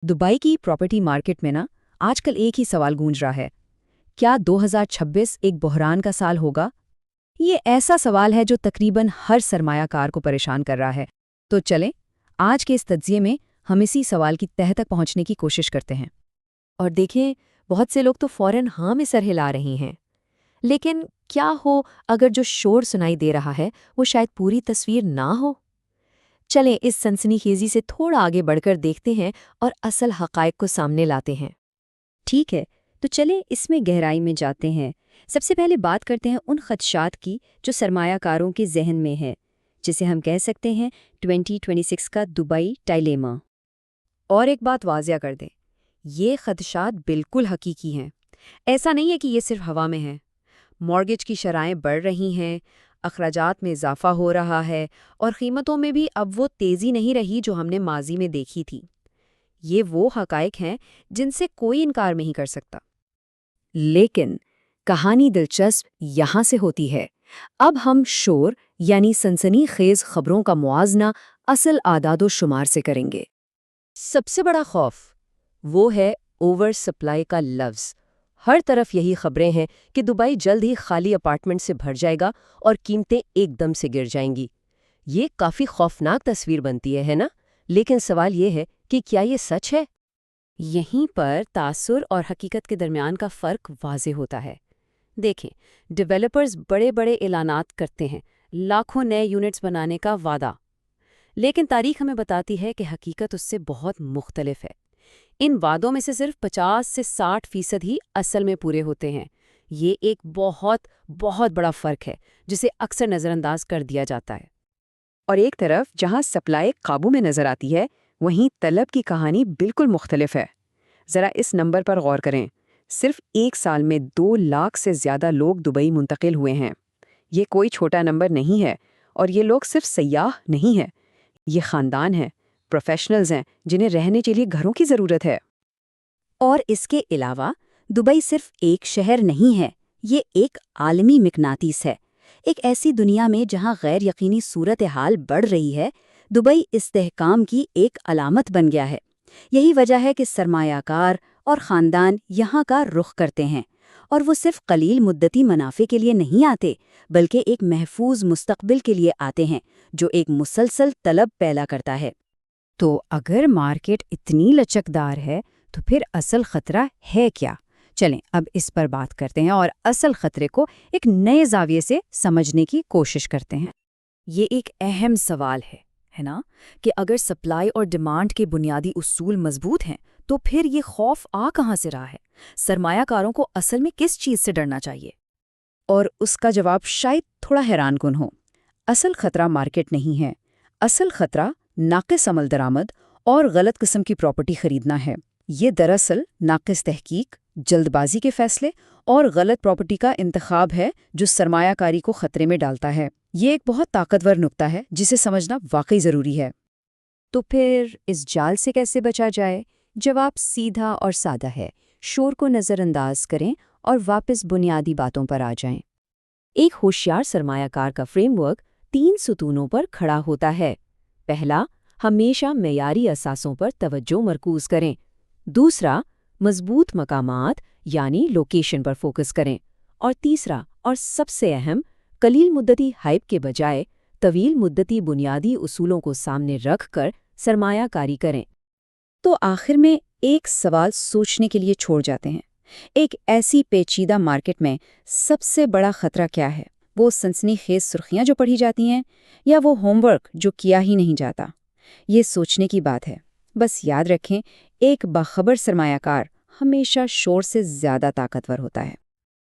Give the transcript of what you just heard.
Dubai की property market में ना आजकल एक ही सवाल गूंज रहा है। क्या 2026 एक बहरान का साल होगा? ये ऐसा सवाल है जो तकरीबन हर सरमायाकार को परेशान कर रहा है। तो चलें, आज के इस तज्जिये में हम इसी सवाल की तह तक पहुंचने की कोशिश करते हैं। और देखें, बहुत से लोग तो फौरन हाँ में सर हिला रहे हैं। लेकिन क्या हो अगर जो शोर सुनाई दे रहा है वो शायद पूरी तस्वीर ना हो? चलें इस सनसनीखेजी से थोड़ा आगे बढ़कर देखते हैं और असल हक़ाइक़ को सामने लाते हैं। ठीक है, तो चलें इसमें गहराई में जाते हैं। सबसे पहले बात करते हैं उन खदशात की जो सरमायाकारों के जहन में है, जिसे हम कह सकते हैं 2026 का दुबई डायलेमा। और एक बात वाज़िया कर दें, ये खदशात बिल्कुल हकीकी हैं। ऐसा नहीं है कि ये सिर्फ हवा में है। मॉर्गेज की शरहें बढ़ रही हैं, अखराजात में इजाफा हो रहा है और कीमतों में भी अब वो तेज़ी नहीं रही जो हमने माजी में देखी थी। ये वो हक़ाइक़ हैं जिनसे कोई इनकार नहीं कर सकता। लेकिन कहानी दिलचस्प यहाँ से होती है। अब हम शोर यानी सनसनीखेज खबरों का मुआजना असल आदादो शुमार से करेंगे। सबसे बड़ा खौफ वो है ओवर सप्लाई का लफ्ज़। हर तरफ यही खबरें हैं कि दुबई जल्द ही खाली अपार्टमेंट से भर जाएगा और कीमतें एकदम से गिर जाएंगी। ये काफ़ी खौफनाक तस्वीर बनती है ना? लेकिन सवाल ये है कि क्या ये सच है? यहीं पर तासुर और हकीकत के दरमियान का फ़र्क वाज़े होता है। देखें, डेवलपर्स बड़े बड़े ऐलानात करते हैं, लाखों नए यूनिट्स बनाने का वादा। लेकिन तारीख हमें बताती है कि हकीकत उससे बहुत मुख्तलिफ है। इन वादों में से सिर्फ 50 से 60% ही असल में पूरे होते हैं। ये एक बहुत बहुत बड़ा फ़र्क है जिसे अक्सर नज़रअंदाज कर दिया जाता है। और एक तरफ जहाँ सप्लाई काबू में नजर आती है, वहीं तलब की कहानी बिल्कुल मुख्तलिफ है। ज़रा इस नंबर पर गौर करें। सिर्फ एक साल में 2 लाख से ज़्यादा लोग दुबई मुंतकिल हुए हैं। ये कोई छोटा नंबर नहीं है। और ये लोग सिर्फ सयाह नहीं हैं, ये ख़ानदान हैं, प्रोफेशनल्स हैं जिन्हें रहने के लिए घरों की ज़रूरत है। और इसके अलावा दुबई सिर्फ एक शहर नहीं है, ये एक आलमी मिकनातीस है। एक ऐसी दुनिया में जहां गैर यकीनी सूरत हाल बढ़ रही है, दुबई इस्तेहकाम की एक अलामत बन गया है। यही वजह है कि सरमायाकार और ख़ानदान यहाँ का रुख करते हैं। और वो सिर्फ कलील मुद्दती मुनाफे के लिए नहीं आते, बल्कि एक महफूज मुस्तकबिल के लिए आते हैं जो एक मुसलसल तलब पैदा करता है। तो अगर मार्केट इतनी लचकदार है, तो फिर असल खतरा है क्या? चलें अब इस पर बात करते हैं और असल खतरे को एक नए जाविये से समझने की कोशिश करते हैं। ये एक अहम सवाल है ना? कि अगर सप्लाई और डिमांड के बुनियादी उसूल मजबूत हैं, तो फिर ये खौफ आ कहाँ से रहा है? सरमायाकारों को असल में किस चीज़ से डरना चाहिए? और उसका जवाब शायद थोड़ा हैरानकुन हो। असल खतरा मार्केट नहीं है। असल खतरा नाक़िस अमल दरामद और गलत किस्म की प्रॉपर्टी खरीदना है। ये दरअसल नाक़िस तहकीक, जल्दबाजी के फैसले और गलत प्रॉपर्टी का इंतखाब है जो सरमायाकारी को खतरे में डालता है। ये एक बहुत ताकतवर नुक्ता है जिसे समझना वाकई ज़रूरी है। तो फिर इस जाल से कैसे बचा जाए? जवाब सीधा और सादा है। शोर को नज़रअंदाज करें और वापस बुनियादी बातों पर आ जाएं। एक होशियार सरमायाकार का फ्रेमवर्क 3 सुतूनों पर खड़ा होता है। पहला, हमेशा मेयारी असासों पर तवज्जो मरकूज करें। दूसरा, मजबूत मकामात यानी लोकेशन पर फोकस करें। और तीसरा और सबसे अहम, कलील मुद्दती हाइप के बजाय तवील मुद्दती बुनियादी उसूलों को सामने रख कर सरमायाकारी करें। तो आखिर में एक सवाल सोचने के लिए छोड़ जाते हैं। एक ऐसी पेचीदा मार्केट में सबसे बड़ा खतरा क्या है? वो सनसनीखेज सुर्खियां जो पढ़ी जाती हैं, या वो होमवर्क जो किया ही नहीं जाता? ये सोचने की बात है। बस याद रखें, एक बाखबर सरमायाकार हमेशा शोर से ज़्यादा ताकतवर होता है।